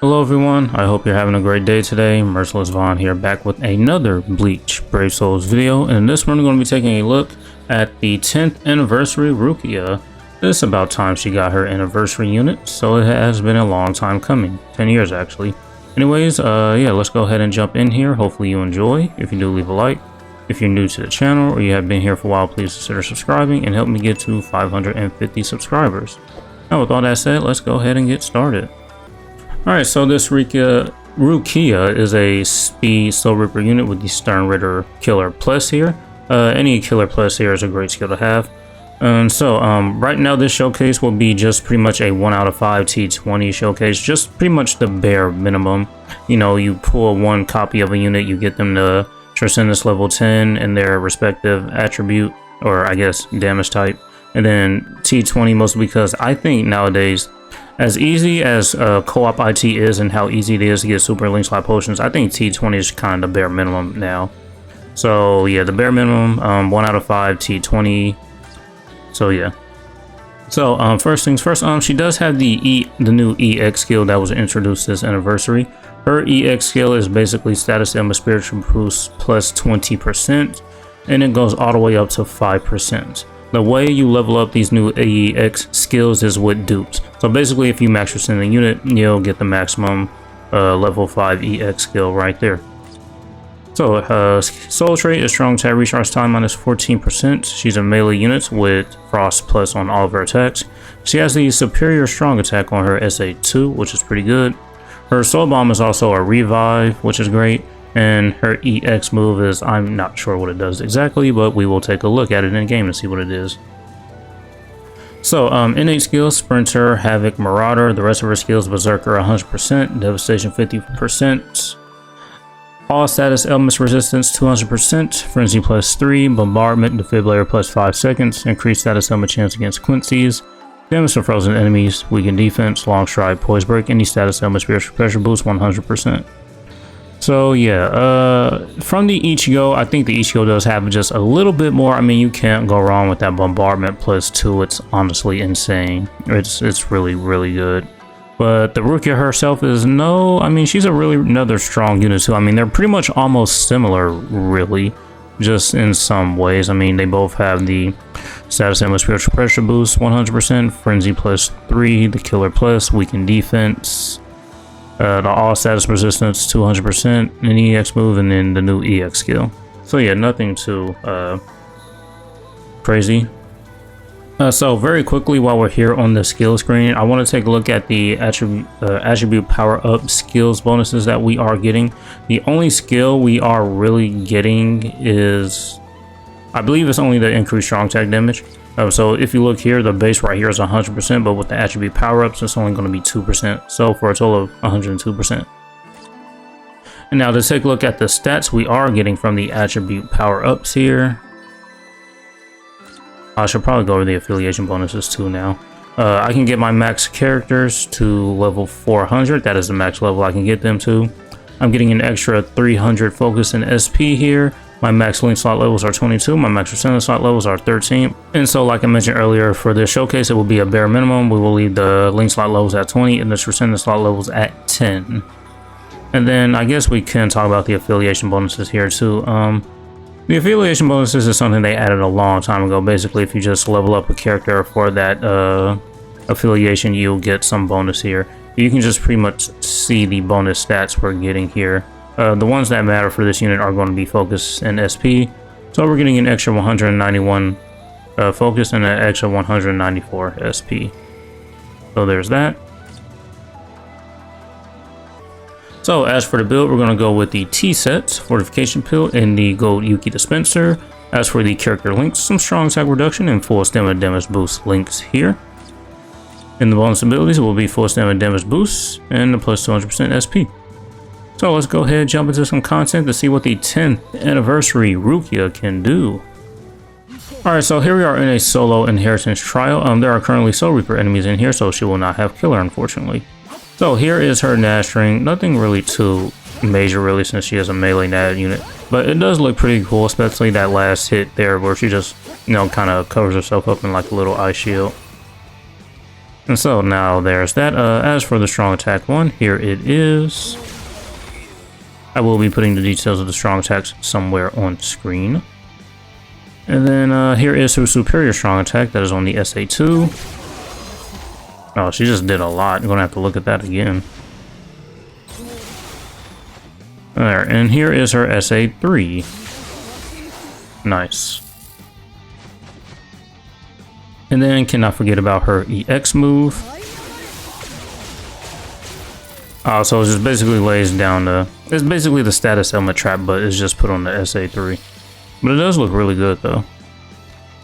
Hello everyone, I hope you're having a great day today. Merciless Vaughn here, back with another Bleach Brave Souls video, and in this one we're going to be taking a look at the 10th anniversary Rukia. It's about time she got her anniversary unit, so it has been a long time coming, 10 years actually. Anyways, yeah, let's go ahead and jump in here. Hopefully you enjoy. If you do, leave a like. If you're new to the channel or you have been here for a while, please consider subscribing and help me get to 550 subscribers. Now with all that said, let's go ahead and get started. Alright, so this Rukia is a speed Soul Reaper unit with the Stern Ritter Killer Plus here. Any Killer Plus here is a great skill to have. And so, right now this showcase will be just pretty much a 1 out of 5 T20 showcase. Just pretty much the bare minimum. You know, you pull one copy of a unit, you get them to Transcendence level 10 in their respective attribute, or I guess damage type. And then T20 mostly because I think nowadays, as easy as co-op IT is and how easy it is to get super link slot potions, I think T20 is kind of the bare minimum now. So yeah, the bare minimum, 1 out of 5 T20. So yeah. So first things first, she does have the new EX skill that was introduced this anniversary. Her EX skill is basically status element spiritual boost plus 20%, and it goes all the way up to 5%. The way you level up these new EX skills is with dupes. So basically, if you max your sending unit, you'll get the maximum level 5 EX skill right there. So soul trait is strong attack recharge time minus 14%. She's a melee unit with frost plus on all of her attacks. She has the superior strong attack on her SA2, which is pretty good. Her soul bomb is also a revive, which is great. And her EX move is, I'm not sure what it does exactly, but we will take a look at it in game to see what it is. So, innate skills, Sprinter, Havoc, Marauder. The rest of her skills, Berserker 100%, Devastation 50%, all status elements resistance 200%, Frenzy plus 3, Bombardment, Defibrillator plus 5 seconds, increased status element chance against Quincy's, damage to frozen enemies, weaken defense, long stride, poise break, any status element spiritual pressure boost 100%. So yeah, from the Ichigo, I think the Ichigo does have just a little bit more. I mean, you can't go wrong with that bombardment plus 2. It's honestly insane. It's really, really good. But the Rukia herself is I mean, she's another strong unit too. I mean, they're pretty much almost similar, really, just in some ways. I mean, they both have the status element spiritual pressure boost 100%, frenzy plus 3, the killer plus, weaken defense. The all status resistance 200%, an EX move, and then the new EX skill. So yeah, nothing too crazy. So very quickly, while we're here on the skill screen, I want to take a look at the attribute power up skills bonuses that we are getting. The only skill we are really getting is, I believe it's only the increased strong attack damage. So if you look here, the base right here is 100%, but with the attribute power-ups, it's only going to be 2%. So for a total of 102%. And now to take a look at the stats we are getting from the attribute power-ups here. I should probably go over the affiliation bonuses too now. I can get my max characters to level 400. That is the max level I can get them to. I'm getting an extra 300 focus and SP here. My max link slot levels are 22, my max Transcendence slot levels are 13. And so like I mentioned earlier, for this showcase, it will be a bare minimum. We will leave the link slot levels at 20 and the Transcendence slot levels at 10. And then I guess we can talk about the affiliation bonuses here too. The affiliation bonuses is something they added a long time ago. Basically, if you just level up a character for that affiliation, you'll get some bonus here. You can just pretty much see the bonus stats we're getting here. The ones that matter for this unit are going to be focus and SP. So we're getting an extra 191 focus and an extra 194 SP. So there's that. So as for the build, we're going to go with the T sets, fortification pill, and the gold Yuki dispenser. As for the character links, some strong attack reduction and full stamina damage boost links here. And the bonus abilities will be full stamina damage boost and the plus 200% SP. So let's go ahead and jump into some content to see what the 10th anniversary Rukia can do. Alright, so here we are in a solo inheritance trial. There are currently Soul Reaper enemies in here, so she will not have killer, unfortunately. So here is her Nash string. Nothing really too major, really, since she has a melee Nash unit. But it does look pretty cool, especially that last hit there where she just, you know, kind of covers herself up in like a little ice shield. And so now there's that. As for the strong attack one, here it is. I will be putting the details of the strong attacks somewhere on screen. And then here is her superior strong attack that is on the SA2. Oh, she just did a lot. I'm gonna have to look at that again. There, and here is her SA3. Nice. And then cannot forget about her EX move. So it just basically lays down it's basically the status element trap, but it's just put on the SA3. But it does look really good though.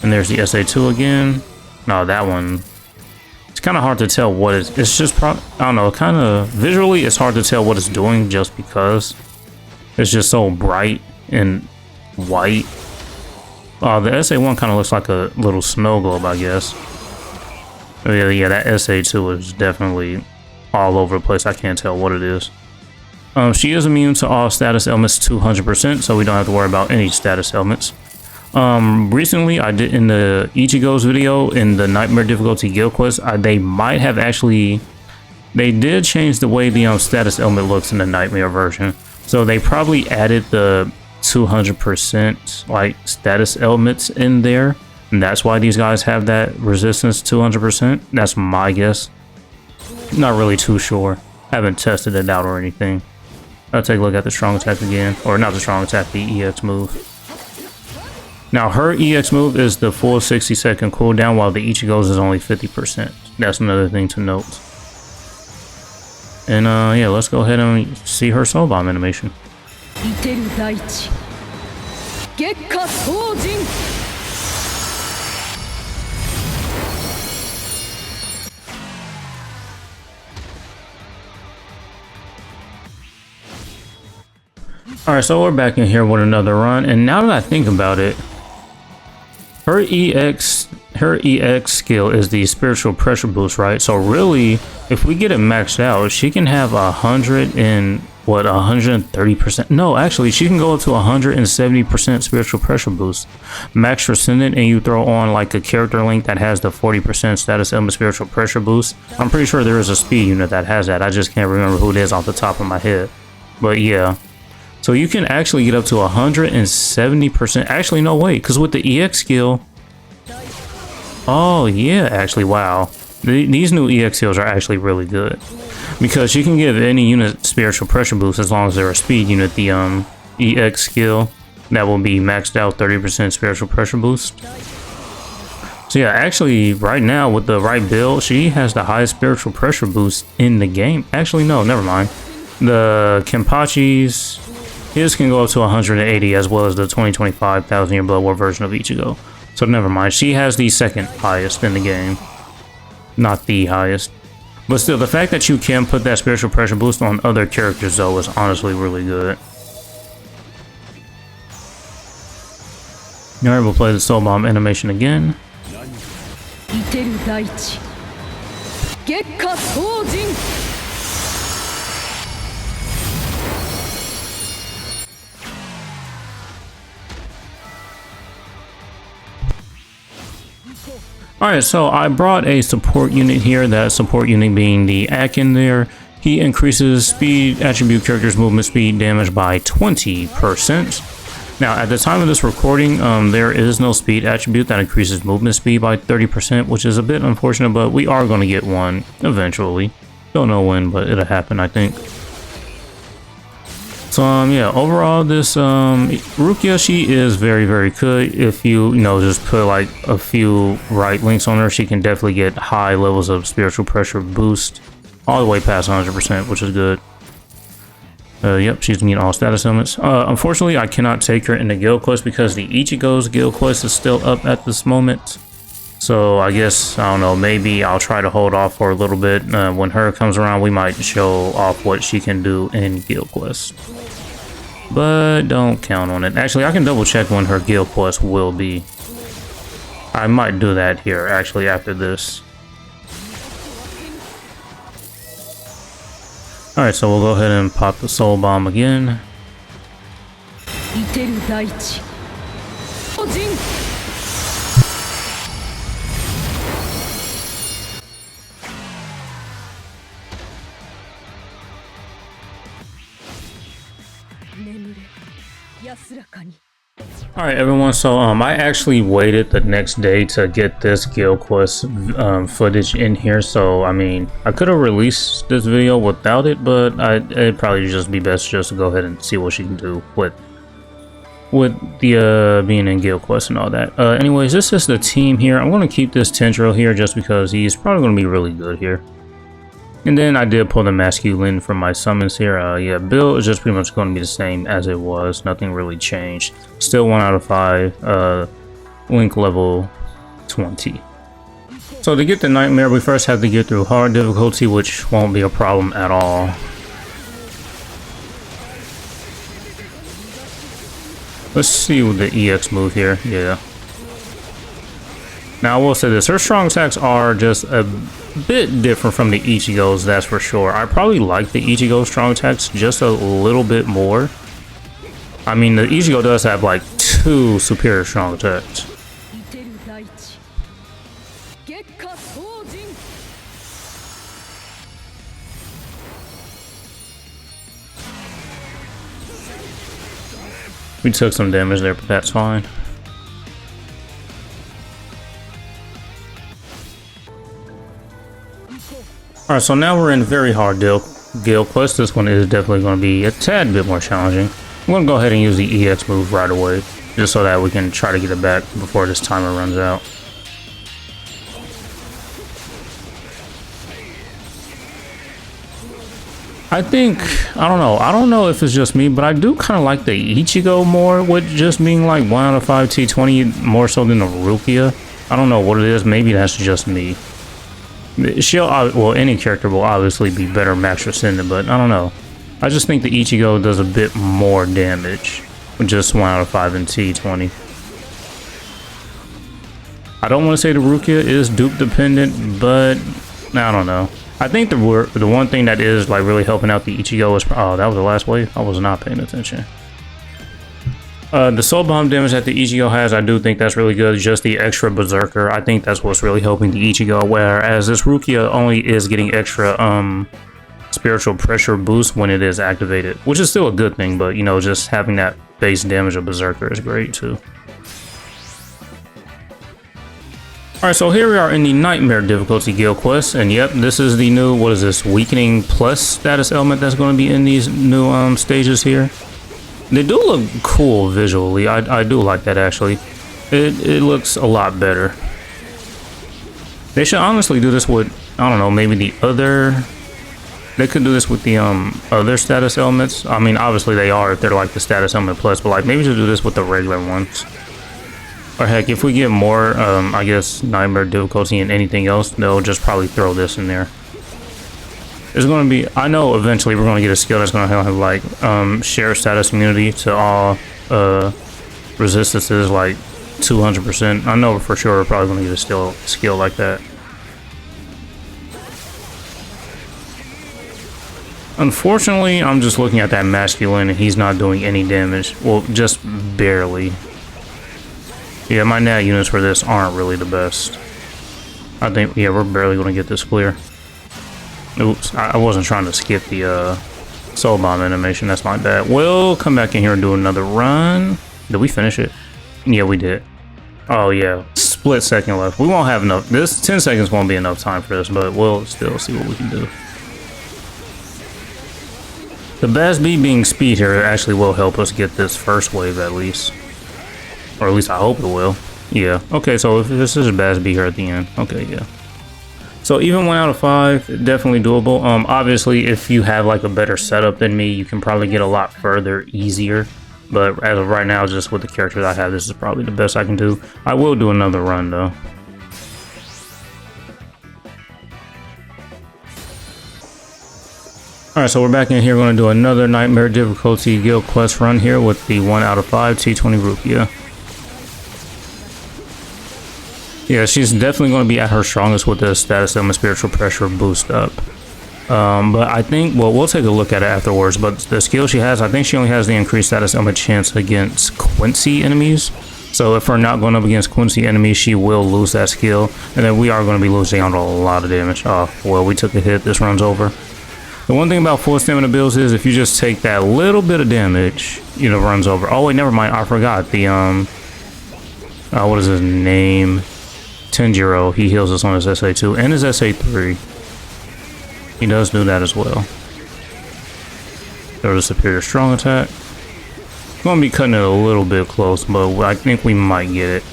And there's the SA2 again. No, that one, it's kind of hard to tell what it's just I don't know, kind of visually it's hard to tell what it's doing just because it's just so bright and white. The SA1 kind of looks like a little snow globe, I guess. Yeah, that SA2 is definitely all over the place. I can't tell what it is. She is immune to all status elements 200%, so we don't have to worry about any status elements. Recently, I did in the Ichigo's video in the Nightmare difficulty guild quest, they might have actually, they did change the way the status element looks in the Nightmare version. So they probably added the 200% like status elements in there, and that's why these guys have that resistance 200%. That's my guess. Not really too sure. Haven't tested it out or anything. I'll take a look at the strong attack again, or not the strong attack, the EX move. Now her EX move is the full 60-second cooldown, while the Ichigo's is only 50%. That's another thing to note. And yeah, let's go ahead and see her soul bomb animation. Alright, so we're back in here with another run, and now that I think about it, her EX skill is the spiritual pressure boost, right? So really, if we get it maxed out, she can have 130%? No, actually, she can go up to 170% spiritual pressure boost. Max Transcendent, and you throw on like a character link that has the 40% status element spiritual pressure boost. I'm pretty sure there is a speed unit that has that. I just can't remember who it is off the top of my head. But yeah. So you can actually get up to 170%. Actually, no, wait, because with the EX skill, oh yeah, actually, wow. These new EX skills are actually really good, because you can give any unit spiritual pressure boost as long as they're a speed unit. The EX skill that will be maxed out 30% spiritual pressure boost. So yeah, actually right now with the right build, she has the highest spiritual pressure boost in the game. Actually, no, never mind. The Kenpachi's, his can go up to 180, as well as the 2025 1,000 Year Blood War version of Ichigo. So never mind, she has the second highest in the game. Not the highest. But still, the fact that you can put that spiritual pressure boost on other characters though is honestly really good. Alright, we'll play the soul bomb animation again. Alright, so I brought a support unit here. That support unit being the Akin there. He increases speed attribute characters' movement speed damage by 20%. Now, at the time of this recording, there is no speed attribute that increases movement speed by 30%, which is a bit unfortunate, but we are going to get one eventually. Don't know when, but it'll happen, I think. So yeah, overall this Rukia, she is very, very good. If you just put like a few right links on her, she can definitely get high levels of spiritual pressure boost all the way past 100%, which is good. Yep, she's getting all status elements. Unfortunately, I cannot take her in the guild quest because the Ichigo's guild quest is still up at this moment. So I guess, I don't know, maybe I'll try to hold off for a little bit. When her comes around, we might show off what she can do in guild quest. But don't count on it. Actually, I can double check when her guild quest will be. I might do that here, actually, after this. Alright, so we'll go ahead and pop the soul bomb again. Alright everyone, so I actually waited the next day to get this guild quest footage in here, so I mean I could have released this video without it, but it'd probably just be best just to go ahead and see what she can do with the being in guild quest and all that. Anyways, this is the team here. I'm going to keep this Tendril here just because he's probably going to be really good here. And then I did pull the masculine from my summons here. Yeah, build is just pretty much going to be the same as it was. Nothing really changed. Still 1 out of 5. Link level 20. So to get the nightmare, we first have to get through hard difficulty, which won't be a problem at all. Let's see what the EX move here. Yeah. Now I will say this, her strong attacks are just a bit different from the Ichigo's, that's for sure. I probably like the Ichigo strong attacks just a little bit more. I mean, the Ichigo does have like 2 superior strong attacks. We took some damage there, but that's fine. Alright, so now we're in very hard guild quest. This one is definitely going to be a tad bit more challenging. I'm going to go ahead and use the EX move right away, just so that we can try to get it back before this timer runs out. I don't know if it's just me, but I do kind of like the Ichigo more, with just being like 1 out of 5 T20 more so than the Rukia. I don't know what it is, maybe that's just me. Well, any character will obviously be better max rescinded, but I don't know. I just think the Ichigo does a bit more damage with just 1 out of 5 in T20. I don't want to say the Rukia is dupe dependent, but I don't know. I think the one thing that is like really helping out the Ichigo is, oh, that was the last wave. I was not paying attention. The soul bomb damage that the Ichigo has, I do think that's really good. Just the extra berserker, I think that's what's really helping the Ichigo. Whereas this Rukia only is getting extra spiritual pressure boost when it is activated, which is still a good thing. But you know, just having that base damage of berserker is great too. Alright, so here we are in the Nightmare difficulty guild quest, and yep, this is the new, what is this, weakening plus status element that's going to be in these new stages here. They do look cool visually. I do like that actually. It looks a lot better. They should honestly do this with, I don't know, maybe the other, they could do this with the other status elements. I mean, obviously they are if they're like the status element plus, but like maybe to do this with the regular ones. Or heck, if we get more, I guess, Nightmare difficulty and anything else, they'll just probably throw this in there. It's going to be, I know eventually we're going to get a skill that's going to have like, share status immunity to all, resistances, like 200%. I know for sure we're probably going to get a skill like that. Unfortunately, I'm just looking at that masculine and he's not doing any damage. Well, just barely. Yeah, my nat units for this aren't really the best. I think, yeah, we're barely going to get this clear. Oops, I wasn't trying to skip the soul bomb animation. That's my bad. We'll come back in here and do another run. Did we finish it? Yeah, we did. Oh, yeah. Split second left. We won't have enough. This 10 seconds won't be enough time for this, but we'll still see what we can do. The best B being speed here actually will help us get this first wave at least. Or at least I hope it will. Yeah. Okay, so if this is a Baz B here at the end. Okay, yeah. So even 1 out of 5, definitely doable. Obviously, if you have like a better setup than me, you can probably get a lot further easier. But as of right now, just with the characters I have, this is probably the best I can do. I will do another run though. Alright, so we're back in here. We're going to do another Nightmare difficulty guild quest run here with the 1 out of 5 T20 Rukia. Yeah, she's definitely going to be at her strongest with the status element spiritual pressure boost up. But I think, well, we'll take a look at it afterwards. But the skill she has, I think she only has the increased status element chance against Quincy enemies. So if we're not going up against Quincy enemies, she will lose that skill. And then we are going to be losing out on a lot of damage. Oh, well, we took a hit. This run's over. The one thing about full stamina builds is if you just take that little bit of damage, you know, runs over. Oh wait, never mind. I forgot the what is his name? Tenjiro. He heals us on his SA2 and his SA3. He does do that as well. There's a superior strong attack. Gonna be cutting it a little bit close, but I think we might get it.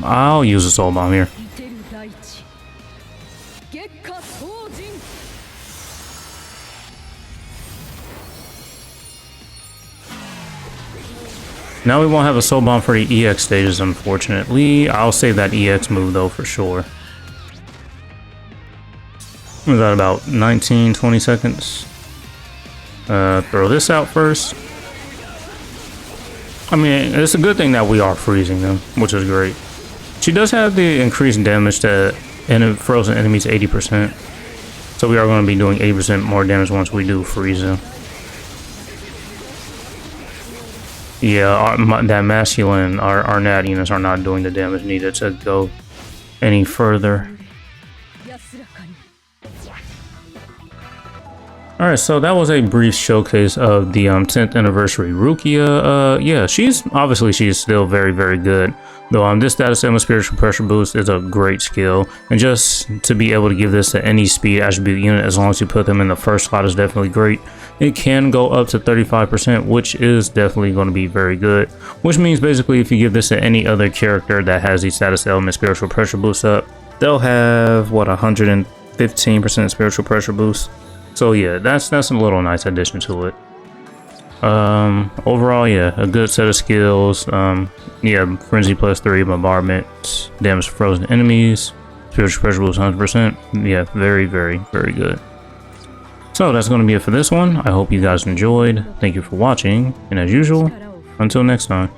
I'll use a soul bomb here. Now we won't have a soul bomb for the EX stages, unfortunately. I'll save that EX move though for sure. We got about 19-20 seconds. Throw this out first. I mean, it's a good thing that we are freezing them, which is great. She does have the increased damage to frozen enemies 80%. So we are going to be doing 80% more damage once we do freeze them. Yeah, that masculine, our nat units are not doing the damage needed to go any further. Alright, so that was a brief showcase of the 10th anniversary Rukia. Yeah, she's still very, very good. Though this status symbol spiritual pressure boost is a great skill. And just to be able to give this to any speed attribute unit as long as you put them in the first slot is definitely great. It can go up to 35%, which is definitely going to be very good. Which means basically if you give this to any other character that has the status element spiritual pressure boost up, they'll have, what, 115% spiritual pressure boost. So yeah, that's a little nice addition to it. Overall, yeah, a good set of skills. Yeah, frenzy +3, bombardment, damage to frozen enemies, spiritual pressure boost 100%. Yeah, very, very, very good. So that's going to be it for this one. I hope you guys enjoyed. Thank you for watching, and as usual, until next time.